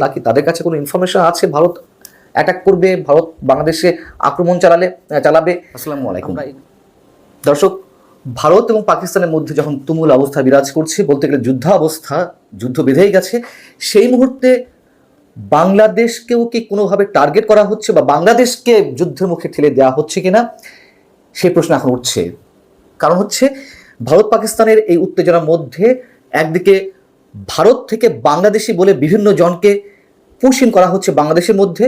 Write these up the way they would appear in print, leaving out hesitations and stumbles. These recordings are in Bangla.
নাকি তাদের কাছে কোনো ইনফরমেশন আছে ভারত অ্যাটাক করবে, ভারত বাংলাদেশে আক্রমণ চালাবে? আসসালামু আলাইকুম দর্শক, ভারত এবং পাকিস্তানের মধ্যে যখন তুমুল অবস্থা বিরাজ করছে, বলতে গেলে যুদ্ধ বেঁধেই গেছে, সেই মুহূর্তে বাংলাদেশকেও কি কোনোভাবে টার্গেট করা হচ্ছে বা বাংলাদেশকে যুদ্ধের মুখে ঠেলে দেওয়া হচ্ছে কিনা, সেই প্রশ্ন এখন উঠছে। কারণ হচ্ছে ভারত পাকিস্তানের এই উত্তেজনার মধ্যে একদিকে ভারত থেকে বাংলাদেশি বলে বিভিন্ন জনকে পুশিং করা হচ্ছে বাংলাদেশের মধ্যে,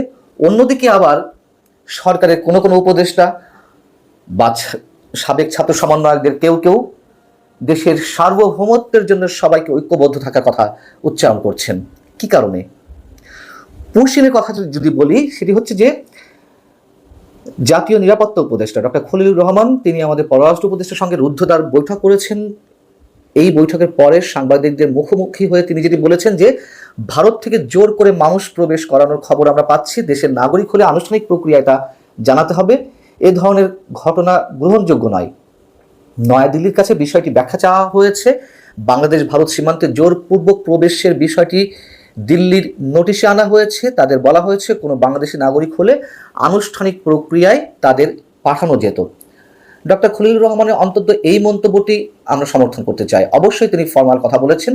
অন্যদিকে আবার সরকারের কোনো কোনো উপদেষ্টা বা সাবেক ছাত্র সমন্বয়কদের কেউ দেশের সার্বভৌমত্বের জন্য সবাইকে ঐক্যবদ্ধ থাকার কথা উচ্চারণ করছেন। কি কারণে? পুশিংয়ের কথা যদি বলি, সেটি হচ্ছে যে জাতীয় নিরাপত্তা উপদেষ্টা ডক্টর খলিলুর রহমান, তিনি আমাদের পররাষ্ট্র উপদেষ্টার সঙ্গে রুদ্ধদ্বার বৈঠক করেছেন। এই বৈঠকের পরে সাংবাদিকদের মুখোমুখি হয়ে তিনি যেটি বলেছেন যে ভারত থেকে জোর করে মানুষ প্রবেশ করানোর খবর আমরা পাচ্ছি, দেশের নাগরিক হলে আনুষ্ঠানিক প্রক্রিয়ায় তা জানাতে হবে, এ ধরনের ঘটনা গ্রহণযোগ্য নয়। নয়াদিল্লির কাছে বিষয়টি ব্যাখ্যা চাওয়া হয়েছে। বাংলাদেশ ভারত সীমান্তে জোরপূর্বক প্রবেশের বিষয়টি দিল্লির নোটিশে আনা হয়েছে। তাদের বলা হয়েছে কোনো বাংলাদেশি নাগরিক হলে আনুষ্ঠানিক প্রক্রিয়ায় তাদের পাঠানো যেত। ডক্টর খলিলুর রহমানের অন্তত এই মন্তব্যটি আমরা সমর্থন করতে চাই। অবশ্যই তিনি ফর্মাল কথা বলেছেন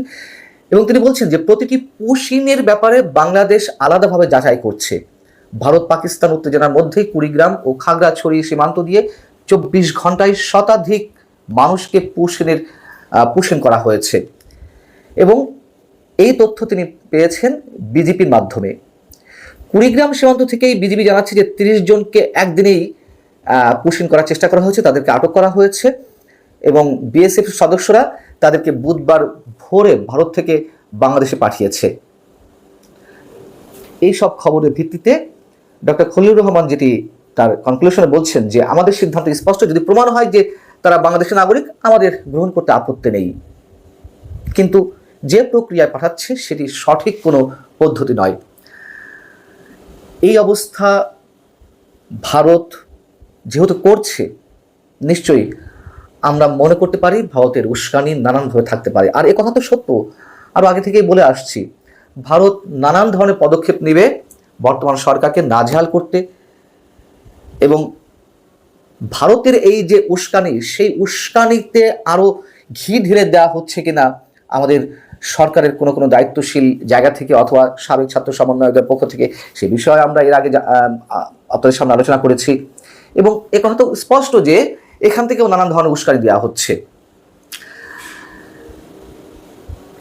এবং তিনি বলছেন যে প্রতিটি পুশিংয়ের ব্যাপারে বাংলাদেশ আলাদাভাবে যাচাই করছে। ভারত পাকিস্তান উত্তেজনার মধ্যেই কুড়িগ্রাম ও খাগড়াছড়ি সীমান্ত দিয়ে 24 ঘন্টায় শতাধিক মানুষকে পুশিং করা হয়েছে এবং এই তথ্য তিনি পেয়েছেন বিজেপির মাধ্যমে। কুড়িগ্রাম সীমান্ত থেকেই বিজেপি জানাচ্ছে যে 30 জনকে একদিনেই পুশিং করার চেষ্টা করা হয়েছে, তাদেরকে আটক করা হয়েছে এবং বিএসএফ সদস্যরা তাদেরকে বুধবার ভোরে ভারত থেকে বাংলাদেশে পাঠিয়েছে। এই সব খবরের ভিত্তিতে ডক্টর খলিলুর রহমান যেটি তার কনক্লুশনে বলছেন যে আমাদের সিদ্ধান্ত স্পষ্ট, যদি প্রমাণ হয় যে তারা বাংলাদেশের নাগরিক, আমাদের গ্রহণ করতে আপত্তি নেই, কিন্তু যে প্রক্রিয়ায় পাঠাচ্ছে সেটি সঠিক কোনো পদ্ধতি নয়। এই অবস্থা ভারত যেহেতু করছে, নিশ্চয়ই আমরা মনে করতে পারি ভারতের উস্কানি নানানভাবে থাকতে পারে। আর এ কথা তো সত্য, আরও আগে থেকেই বলে আসছি, ভারত নানান ধরনের পদক্ষেপ নেবে বর্তমান সরকারকে নাজেহাল করতে, এবং ভারতের এই যে উস্কানি, সেই উস্কানিতে আরও ঘি ঢেলে দেওয়া হচ্ছে কিনা আমাদের সরকারের কোনো দায়িত্বশীল জায়গা থেকে অথবা সাবেক ছাত্র সমন্বয়কদের পক্ষ থেকে, সে বিষয়ে আমরা এর আগে আপনাদের সামনে আলোচনা করেছি এবং এ কথা তো স্পষ্ট যে এখান থেকেও নানান ধরনের উস্কানি দেওয়া হচ্ছে।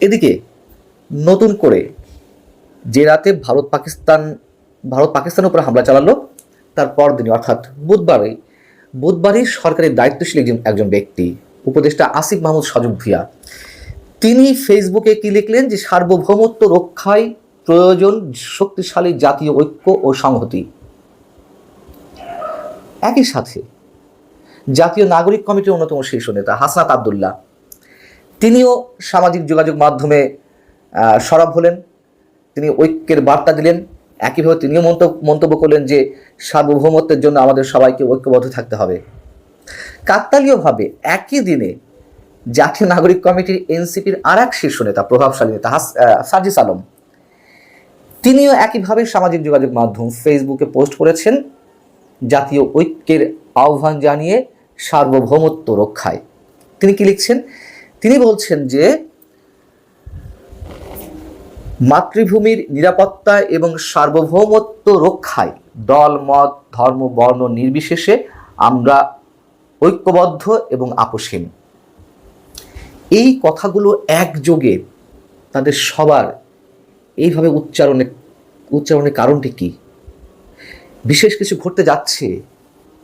এদিকে নতুন করে যে রাতে ভারত পাকিস্তানের উপর হামলা চালালো, তার পরদিনই অর্থাৎ বুধবারই সরকারের দায়িত্বশীল একজন ব্যক্তি, উপদেষ্টা আসিফ মাহমুদ সজীব ভুঁইয়া, তিনি ফেসবুকে কি লিখলেন যে সার্বভৌমত্ব রক্ষায় প্রয়োজন শক্তিশালী জাতীয় ঐক্য ও সংহতি। একই সাথে জাতীয় নাগরিক কমিটির অন্যতম শীর্ষ নেতা হাসনাত আবদুল্লাহ, তিনিও সামাজিক যোগাযোগ মাধ্যমে সরব হলেন, তিনি ঐক্যের বার্তা দিলেন। একইভাবে তিনিও মন্তব্য করলেন যে সার্বভৌমত্বের জন্য আমাদের সবাইকে ঐক্যবদ্ধ থাকতে হবে। কাকতালীয়ভাবে একই দিনে জাতীয় নাগরিক কমিটির এনসিপির আর এক শীর্ষ নেতা, প্রভাবশালী নেতা সার্জিস আলম, তিনিও একইভাবে সামাজিক যোগাযোগ মাধ্যম ফেসবুকে পোস্ট করেছেন জাতীয় ঐক্যের আহ্বান জানিয়ে সার্বভৌমত্ব রক্ষায়। তিনি কি লিখছেন? তিনি বলছেন যে মাতৃভূমির নিরাপত্তা এবং সার্বভৌমত্ব রক্ষায় দল, মত, ধর্ম, বর্ণ নির্বিশেষে আমরা ঐক্যবদ্ধ এবং আপোষহীন। এই কথাগুলো একযোগে তাদের সবার এইভাবে উচ্চারণের কারণটি কি? বিশেষ কিছু ঘটতে যাচ্ছে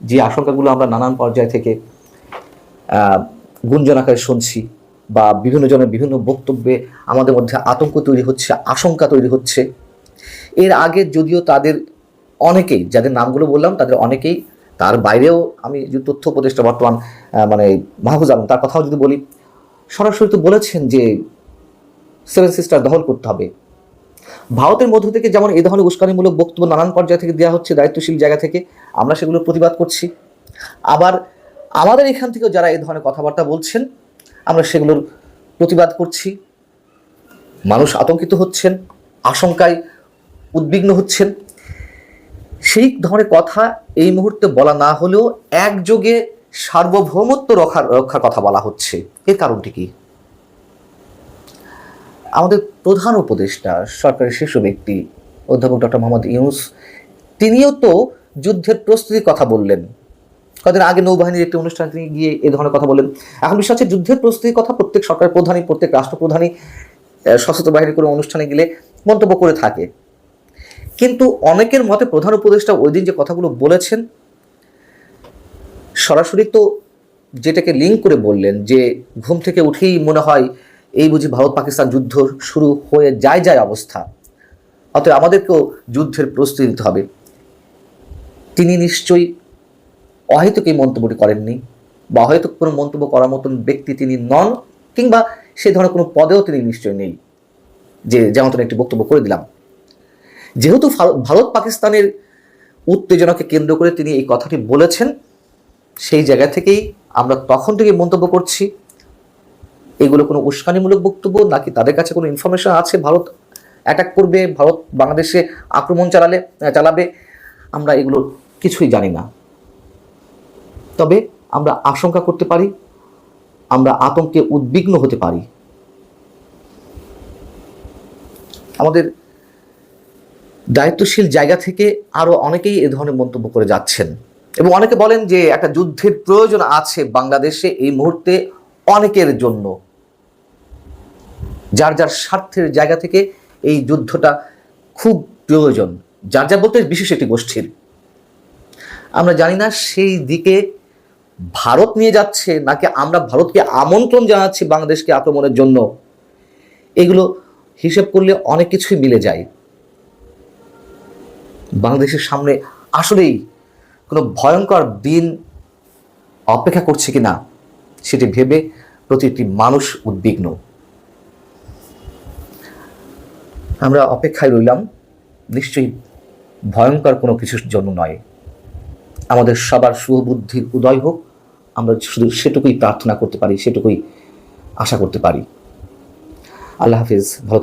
যে আশঙ্কাগুলো আমরা নানান পর্যায় থেকে গুঞ্জন আকারে শুনছি বা বিভিন্ন জনের বিভিন্ন বক্তব্যে আমাদের মধ্যে আতঙ্ক তৈরি হচ্ছে, আশঙ্কা তৈরি হচ্ছে। এর আগে যদিও তাদের অনেকেই, যাদের নামগুলো বললাম তাদের অনেকেই, তার বাইরেও আমি যে তথ্য উপদেষ্টা বর্তমান মাহফুজ আলম, তার কথাও যদি বলি, সরাসরি তো বলেছেন যে 7 সিস্টার দখল করতে হবে। ভারতের মধ্য থেকে যেমন এই ধরনের উস্কানিমূলক বক্তব্য নানান পর্যায় থেকে দেওয়া হচ্ছে দায়িত্বশীল জায়গা থেকে, আমরা সেগুলো প্রতিবাদ করছি। আবার আমাদের এখান থেকেও যারা এই ধরনের কথাবার্তা বলছেন, আমরা সেগুলোর প্রতিবাদ করছি। মানুষ আতঙ্কিত হচ্ছেন, আশঙ্কায় উদ্বিগ্ন হচ্ছেন। সেই ধরনের কথা এই মুহূর্তে বলা না হলেও একযোগে সার্বভৌমত্ব রক্ষার কথা বলা হচ্ছে। এর কারণটি কি? আমাদের প্রধান উপদেষ্টা, সরকারের শীর্ষ ব্যক্তি অধ্যাপক ডক্টর মোহাম্মদ ইউনূস, তিনিও তো যুদ্ধের প্রস্তুতির কথা বললেন। কদিন আগে নৌবাহিনীর একটি অনুষ্ঠানে তিনি গিয়ে এ ধরনের কথা বলেন। এখন বিষয় হচ্ছে, যুদ্ধের প্রস্তুতির কথা প্রত্যেক সরকার প্রধানই, প্রত্যেক রাষ্ট্রপ্রধানই সশস্ত্র বাহিনীর কোনো অনুষ্ঠানে গেলে মন্তব্য করে থাকে। কিন্তু অনেকের মতে প্রধান উপদেষ্টা ওই দিন যে কথাগুলো বলেছেন, সরাসরি তো যেটাকে লিঙ্ক করে বললেন যে ঘুম থেকে উঠেই মনে হয় এই বুঝি ভারত পাকিস্তান যুদ্ধ শুরু হয়ে যায় অবস্থা, অতএব আমাদেরকেও যুদ্ধের প্রস্তুতি নিতে হবে। তিনি নিশ্চয়ই অহেতুক এই মন্তব্যটি করেননি, বা অহেতুক কোনো মন্তব্য করার মতন ব্যক্তি তিনি নন, কিংবা সেই ধরনের কোনো পদেও তিনি নিশ্চয়ই নেই যে যেমন একটি বক্তব্য করে দিলাম। যেহেতু ভারত পাকিস্তানের উত্তেজনাকে কেন্দ্র করে তিনি এই কথাটি বলেছেন, সেই জায়গা থেকেই আমরা তখন থেকে মন্তব্য করছি এগুলো কোনো উস্কানিমূলক বক্তব্য নাকি তাদের কাছে কোনো ইনফরমেশন আছে ভারত অ্যাটাক করবে, ভারত বাংলাদেশে আক্রমণ চালাবে, আমরা এগুলো কিছুই জানি না। তবে আমরা আশঙ্কা করতে পারি, আমরা আতঙ্কে উদ্বিগ্ন হতে পারি। আমাদের দায়িত্বশীল জায়গা থেকে আরো অনেকেই এ ধরনের মন্তব্য করে যাচ্ছেন এবং অনেকে বলেন যে একটা যুদ্ধের প্রয়োজন আছে বাংলাদেশে এই মুহূর্তে অনেকের জন্য, যার যার স্বার্থের জায়গা থেকে এই যুদ্ধটা খুব প্রয়োজন, যার বলতে বিশেষ একটি গোষ্ঠীর। আমরা জানি না সেই দিকে ভারত নিয়ে যাচ্ছে নাকি আমরা ভারতকে আমন্ত্রণ জানাচ্ছি বাংলাদেশকে আক্রমণের জন্য। এগুলো হিসেব করলে অনেক কিছুই মিলে যায়। বাংলাদেশের সামনে আসলেই কোনো ভয়ঙ্কর দিন অপেক্ষা করছে কিনা সেটি ভেবে প্রতিটি মানুষ উদ্বিগ্ন। আমরা অপেক্ষায় রইলাম, নিশ্চয়ই ভয়ঙ্কর কোনো কিছুর জন্য নয়। আমাদের সবার শুভবুদ্ধির উদয় হোক, আমরা শুধু সেটুকুই প্রার্থনা করতে পারি, সেটুকুই আশা করতে পারি। আল্লাহ হাফিজ। ভালো